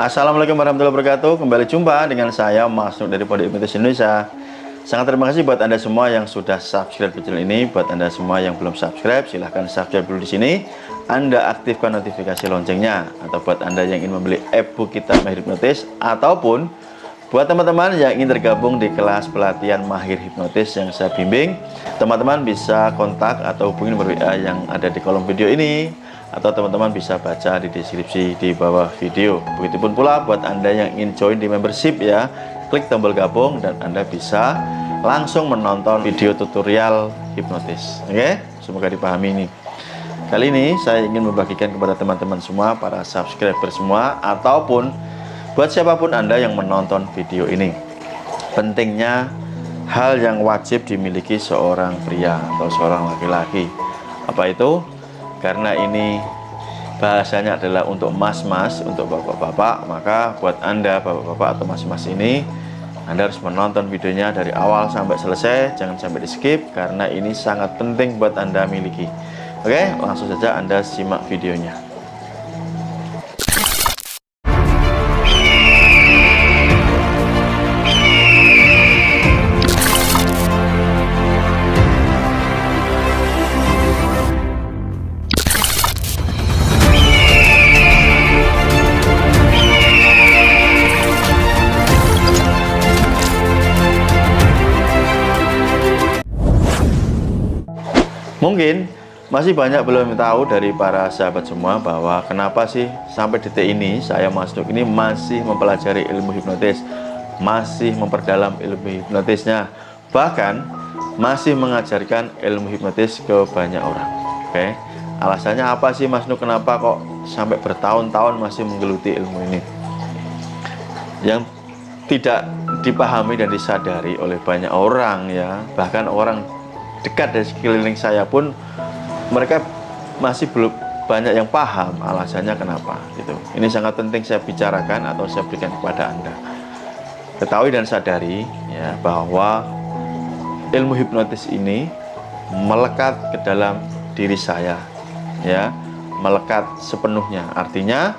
Assalamualaikum warahmatullahi wabarakatuh. Kembali jumpa dengan saya Mas Nur dari Pondok Hipnotis Indonesia. Sangat terima kasih buat Anda semua yang sudah subscribe channel ini. Buat Anda semua yang belum subscribe, silahkan subscribe dulu di sini. Anda aktifkan notifikasi loncengnya. Atau buat Anda yang ingin membeli e-book Kitab Mahir Hipnotis, ataupun buat teman-teman yang ingin tergabung di kelas pelatihan Mahir Hipnotis yang saya bimbing, teman-teman bisa kontak atau hubungi nomor WA yang ada di kolom video ini, atau teman-teman bisa baca di deskripsi di bawah video. Begitupun pula buat Anda yang ingin join di membership ya, klik tombol gabung dan Anda bisa langsung menonton video tutorial hipnotis. Oke, semoga dipahami ini. Kali ini saya ingin membagikan kepada teman-teman semua, para subscriber semua, ataupun buat siapapun Anda yang menonton video ini, pentingnya hal yang wajib dimiliki seorang pria atau seorang laki-laki. Apa itu? Karena ini bahasanya adalah untuk mas-mas, untuk bapak-bapak, maka buat Anda bapak-bapak atau mas-mas ini, Anda harus menonton videonya dari awal sampai selesai, jangan sampai di skip, karena ini sangat penting buat Anda miliki. Oke, langsung saja Anda simak videonya. Mungkin masih banyak belum tahu dari para sahabat semua bahwa kenapa sih sampai detik ini saya Mas Nur ini masih mempelajari ilmu hipnotis, masih memperdalam ilmu hipnotisnya, bahkan masih mengajarkan ilmu hipnotis ke banyak orang. Oke, alasannya apa sih Mas Nur, kenapa kok sampai bertahun-tahun masih menggeluti ilmu ini? Yang tidak dipahami dan disadari oleh banyak orang ya, bahkan orang dekat dari sekeliling saya pun, mereka masih belum banyak yang paham alasannya kenapa gitu. Ini sangat penting saya bicarakan atau saya berikan kepada Anda. Ketahui dan sadari ya bahwa ilmu hipnotis ini melekat ke dalam diri saya ya, melekat sepenuhnya. Artinya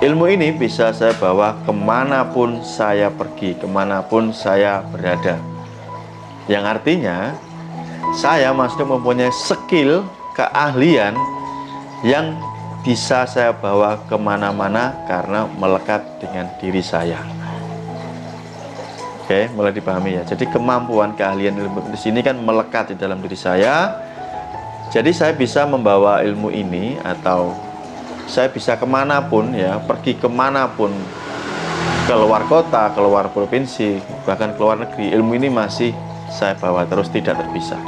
ilmu ini bisa saya bawa kemanapun saya pergi, kemanapun saya berada. Yang artinya saya masih mempunyai skill, keahlian yang bisa saya bawa kemana-mana karena melekat dengan diri saya. Oke, mulai dipahami ya. Jadi kemampuan, keahlian ilmu di sini kan melekat di dalam diri saya. Jadi saya bisa membawa ilmu ini, atau saya bisa kemanapun ya, pergi kemanapun, keluar kota, keluar provinsi, bahkan keluar negeri, ilmu ini masih saya bawa terus, tidak terpisah.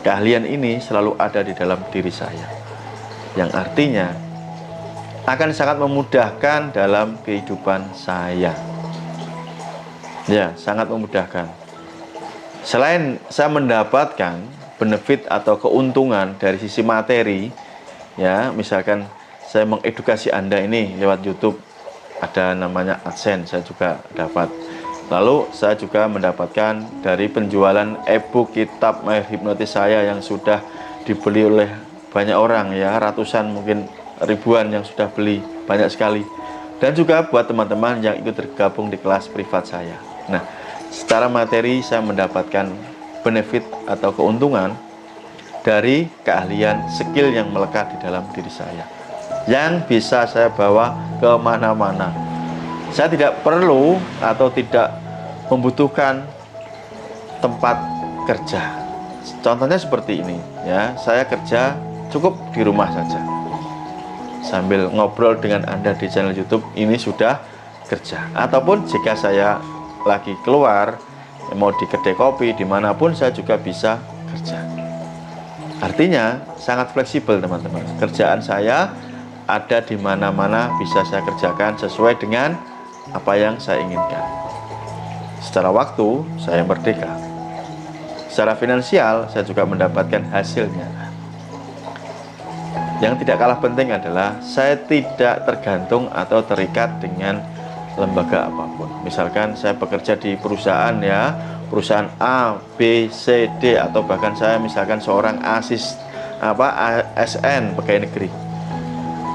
Keahlian ini selalu ada di dalam diri saya, yang artinya akan sangat memudahkan dalam kehidupan saya ya, sangat memudahkan. Selain saya mendapatkan benefit atau keuntungan dari sisi materi ya, misalkan saya mengedukasi Anda ini lewat YouTube, ada namanya AdSense, saya juga dapat. Lalu saya juga mendapatkan dari penjualan e-book Kitab Mahir Hipnotis saya yang sudah dibeli oleh banyak orang ya, ratusan mungkin ribuan yang sudah beli, banyak sekali. Dan juga buat teman-teman yang ikut tergabung di kelas privat saya. Nah, secara materi saya mendapatkan benefit atau keuntungan dari keahlian, skill yang melekat di dalam diri saya, yang bisa saya bawa kemana-mana. Saya tidak perlu atau tidak membutuhkan tempat kerja. Contohnya seperti ini ya, saya kerja cukup di rumah saja, sambil ngobrol dengan Anda di channel YouTube ini sudah kerja. Ataupun jika saya lagi keluar, mau di kedai kopi, dimanapun saya juga bisa kerja. Artinya sangat fleksibel teman-teman. Kerjaan saya ada di mana-mana, bisa saya kerjakan sesuai dengan apa yang saya inginkan. Secara waktu saya merdeka, secara finansial saya juga mendapatkan hasilnya. Yang tidak kalah penting adalah saya tidak tergantung atau terikat dengan lembaga apapun. Misalkan saya bekerja di perusahaan ya, perusahaan A, B, C, D, atau bahkan saya misalkan seorang ASN pegawai negeri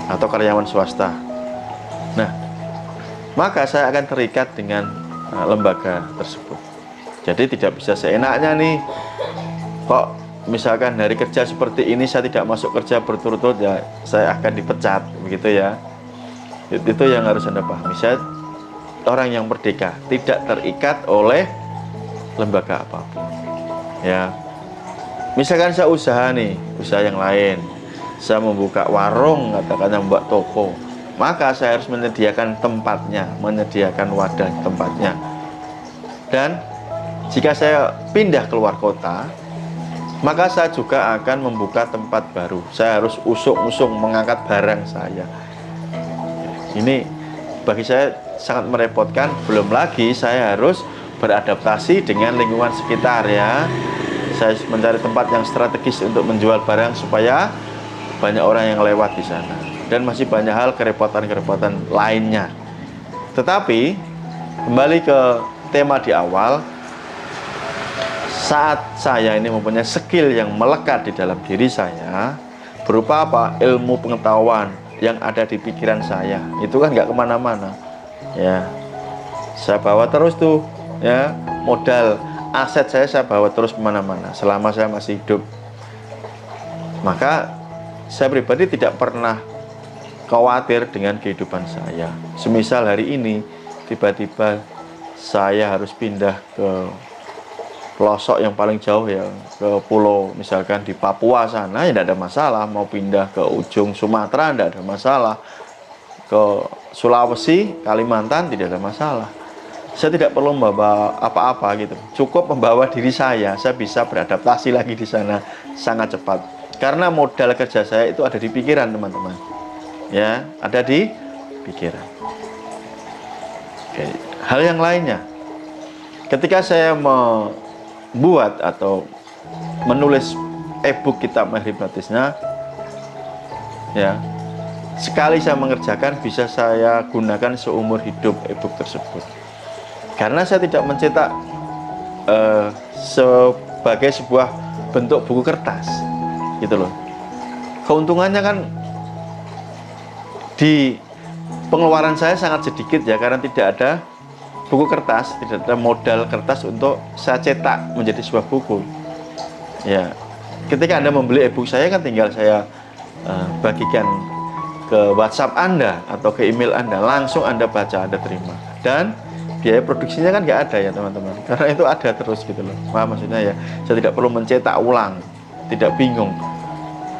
atau karyawan swasta. Nah, maka saya akan terikat dengan lembaga tersebut. Jadi tidak bisa seenaknya nih, kok misalkan hari kerja seperti ini saya tidak masuk kerja berturut-turut, ya saya akan dipecat, begitu ya. Itu yang harus Anda pahami. Saya orang yang merdeka, tidak terikat oleh lembaga apapun. Ya, misalkan saya usaha nih, usaha yang lain, saya membuka warung, katakanlah membuat toko, maka saya harus menyediakan tempatnya, menyediakan wadah tempatnya. Dan jika saya pindah keluar kota, maka saya juga akan membuka tempat baru. Saya harus usung-usung mengangkat barang saya. Ini bagi saya sangat merepotkan. Belum lagi saya harus beradaptasi dengan lingkungan sekitar ya. Saya mencari tempat yang strategis untuk menjual barang supaya banyak orang yang lewat di sana. Dan masih banyak hal kerepotan-kerepotan lainnya. Tetapi kembali ke tema di awal, saat saya ini mempunyai skill yang melekat di dalam diri saya, berupa apa? Ilmu pengetahuan yang ada di pikiran saya, itu kan nggak kemana-mana ya. Saya bawa terus tuh ya, modal aset saya bawa terus kemana-mana selama saya masih hidup. Maka saya pribadi tidak pernah khawatir dengan kehidupan saya. Semisal hari ini tiba-tiba saya harus pindah ke pelosok yang paling jauh ya, ke pulau misalkan di Papua sana, ya tidak ada masalah. Mau pindah ke ujung Sumatera tidak ada masalah, ke Sulawesi, Kalimantan tidak ada masalah. Saya tidak perlu membawa apa-apa gitu, cukup membawa diri saya bisa beradaptasi lagi di sana sangat cepat. Karena modal kerja saya itu ada di pikiran teman-teman ya, ada di pikiran. Oke. Hal yang lainnya, ketika saya membuat atau menulis e-book kitab Mahir Hipnotisnya ya, sekali saya mengerjakan bisa saya gunakan seumur hidup e-book tersebut, karena saya tidak mencetak sebagai sebuah bentuk buku kertas gitu loh. Keuntungannya kan di pengeluaran saya sangat sedikit ya, karena tidak ada buku kertas, tidak ada modal kertas untuk saya cetak menjadi sebuah buku ya. Ketika Anda membeli e-book saya kan tinggal saya bagikan ke WhatsApp Anda atau ke email Anda, langsung Anda baca, Anda terima, dan biaya produksinya kan nggak ada ya teman-teman, karena itu ada terus gitu loh. Wah, maksudnya ya, saya tidak perlu mencetak ulang, tidak bingung.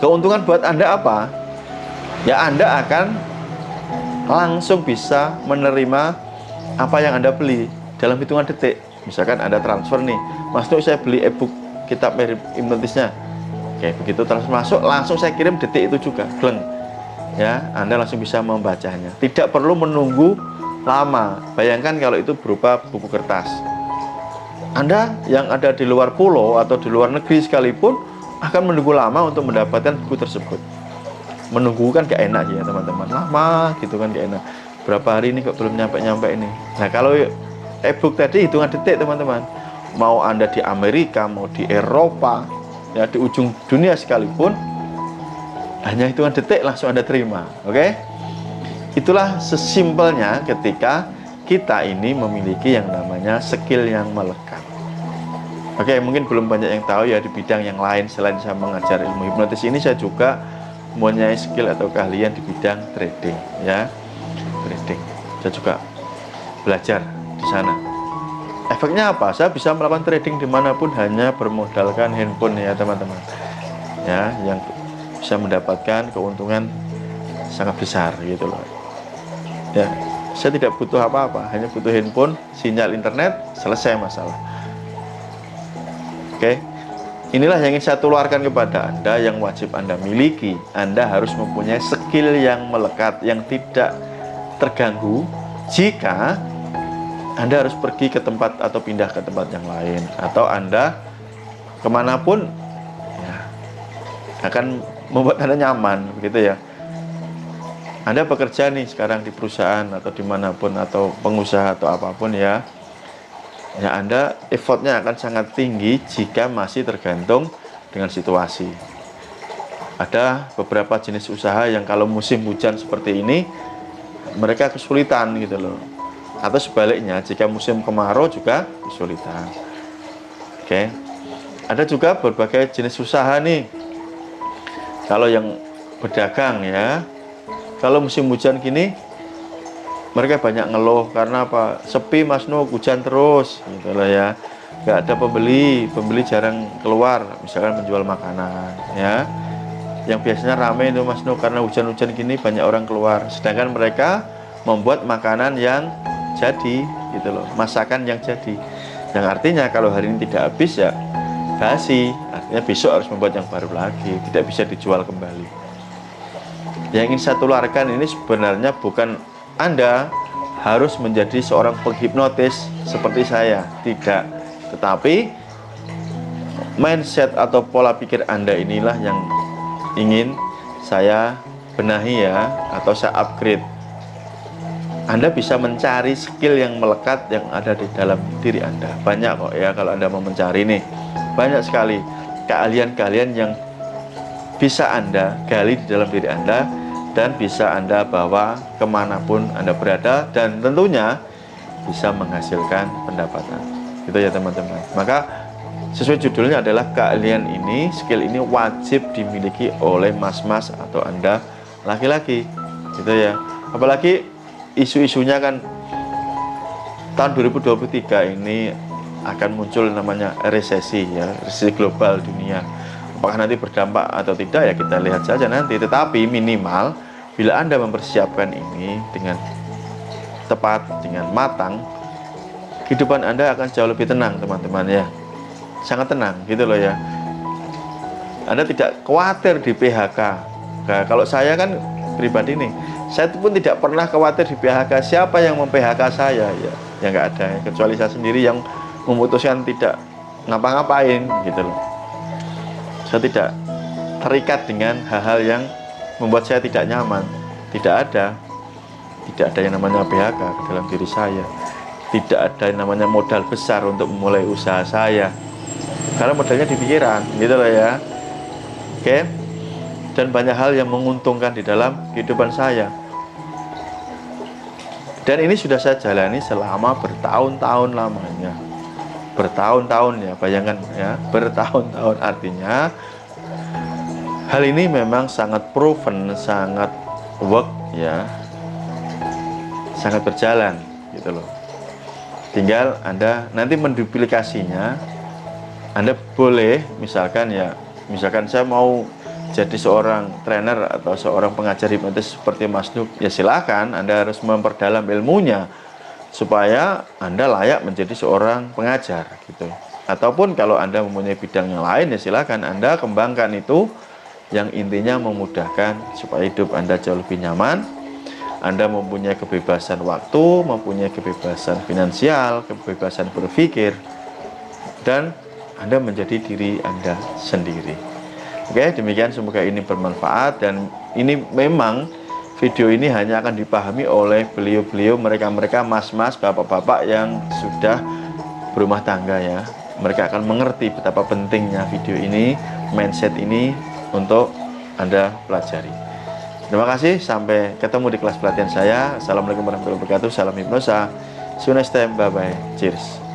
Keuntungan buat Anda apa? Ya, Anda akan langsung bisa menerima apa yang Anda beli dalam hitungan detik. Misalkan Anda transfer nih, Mas Nuk, saya beli e-book kitab Mahir Hipnotisnya. Oke, begitu transfer masuk, langsung saya kirim detik itu juga, gleng ya. Anda langsung bisa membacanya, tidak perlu menunggu lama. Bayangkan kalau itu berupa buku kertas, Anda yang ada di luar pulau atau di luar negeri sekalipun akan menunggu lama untuk mendapatkan buku tersebut. Menunggu kan gak enak ya teman-teman, lama gitu kan gak enak. Berapa hari ini kok belum nyampe-nyampe ini. Nah, kalau e-book tadi hitungan detik teman-teman. Mau Anda di Amerika, mau di Eropa ya, di ujung dunia sekalipun, hanya hitungan detik langsung Anda terima. Oke? Itulah sesimpelnya ketika kita ini memiliki yang namanya skill yang melekat. Oke, mungkin belum banyak yang tahu ya di bidang yang lain selain saya mengajar ilmu hipnotis ini, saya juga mempunyai skill atau keahlian di bidang trading ya. Trading, saya juga belajar di sana. Efeknya apa? Saya bisa melakukan trading dimanapun hanya bermodalkan handphone ya teman-teman ya, yang bisa mendapatkan keuntungan sangat besar gitu loh ya. Saya tidak butuh apa-apa, hanya butuh handphone, sinyal internet, selesai masalah. Oke, inilah yang ingin saya tularkan kepada Anda, yang wajib Anda miliki. Anda harus mempunyai skill yang melekat, yang tidak terganggu jika Anda harus pergi ke tempat atau pindah ke tempat yang lain, atau Anda kemanapun ya, akan membuat Anda nyaman begitu ya. Anda bekerja nih sekarang di perusahaan atau dimanapun, atau pengusaha atau apapun ya, ya Anda effortnya akan sangat tinggi jika masih tergantung dengan situasi. Ada beberapa jenis usaha yang kalau musim hujan seperti ini mereka kesulitan gitu loh. Atau sebaliknya, jika musim kemarau juga kesulitan. Oke. Ada juga berbagai jenis usaha nih. Kalau yang berdagang ya, kalau musim hujan gini, mereka banyak ngeluh karena apa? Sepi Mas Nuk, hujan terus gitu loh ya. Gak ada pembeli jarang keluar, misalkan menjual makanan ya. Yang biasanya ramai itu Mas Nuk, karena hujan-hujan gini banyak orang keluar. Sedangkan mereka membuat makanan yang jadi gitu loh, masakan yang jadi. Yang artinya kalau hari ini tidak habis ya basi, artinya besok harus membuat yang baru lagi, tidak bisa dijual kembali. Yang ingin saya tularkan ini sebenarnya bukan Anda harus menjadi seorang penghipnotis seperti saya, tidak. Tetapi mindset atau pola pikir Anda inilah yang ingin saya benahi ya, atau saya upgrade. Anda bisa mencari skill yang melekat yang ada di dalam diri Anda. Banyak kok ya kalau Anda mau mencari nih. Banyak sekali keahlian-keahlian yang bisa Anda gali di dalam diri Anda dan bisa Anda bawa kemanapun Anda berada, dan tentunya bisa menghasilkan pendapatan. Gitu ya teman-teman. Maka sesuai judulnya adalah keahlian ini, skill ini wajib dimiliki oleh mas-mas atau Anda laki-laki. Gitu ya. Apalagi isu-isunya kan tahun 2023 ini akan muncul namanya resesi ya, resesi global dunia. Apakah nanti berdampak atau tidak ya kita lihat saja nanti. Tetapi minimal bila Anda mempersiapkan ini dengan tepat, dengan matang, kehidupan Anda akan jauh lebih tenang teman-teman ya. Sangat tenang gitu loh ya. Anda tidak khawatir di PHK. Nah, kalau saya kan pribadi nih, saya pun tidak pernah khawatir di PHK. Siapa yang mem-PHK saya ya? Ya nggak ada, kecuali saya sendiri yang memutuskan tidak ngapa-ngapain gitu loh. Saya tidak terikat dengan hal-hal yang membuat saya tidak nyaman. Tidak ada yang namanya PHK ke dalam diri saya. Tidak ada yang namanya modal besar untuk memulai usaha saya, karena modalnya di pikiran gitu loh ya. Oke. Dan banyak hal yang menguntungkan di dalam kehidupan saya. Dan ini sudah saya jalani selama bertahun-tahun lamanya. Bertahun-tahun ya, bayangkan ya, bertahun-tahun. Artinya hal ini memang sangat proven, sangat work ya, sangat berjalan gitu loh. Tinggal Anda nanti menduplikasinya. Anda boleh misalkan saya mau jadi seorang trainer atau seorang pengajar hipnotis seperti Mas Nuk, ya silakan. Anda harus memperdalam ilmunya supaya Anda layak menjadi seorang pengajar gitu. Ataupun kalau Anda mempunyai bidang yang lain, ya silakan Anda kembangkan itu, yang intinya memudahkan supaya hidup Anda jauh lebih nyaman. Anda mempunyai kebebasan waktu, mempunyai kebebasan finansial, kebebasan berpikir, dan Anda menjadi diri Anda sendiri. Oke, demikian, semoga ini bermanfaat. Dan ini memang video ini hanya akan dipahami oleh beliau-beliau, mereka-mereka mas-mas, bapak-bapak yang sudah berumah tangga ya. Mereka akan mengerti betapa pentingnya video ini, mindset ini untuk Anda pelajari. Terima kasih, sampai ketemu di kelas pelatihan saya. Assalamualaikum warahmatullahi wabarakatuh. Salam hipnosa. See you next time. Bye bye. Cheers.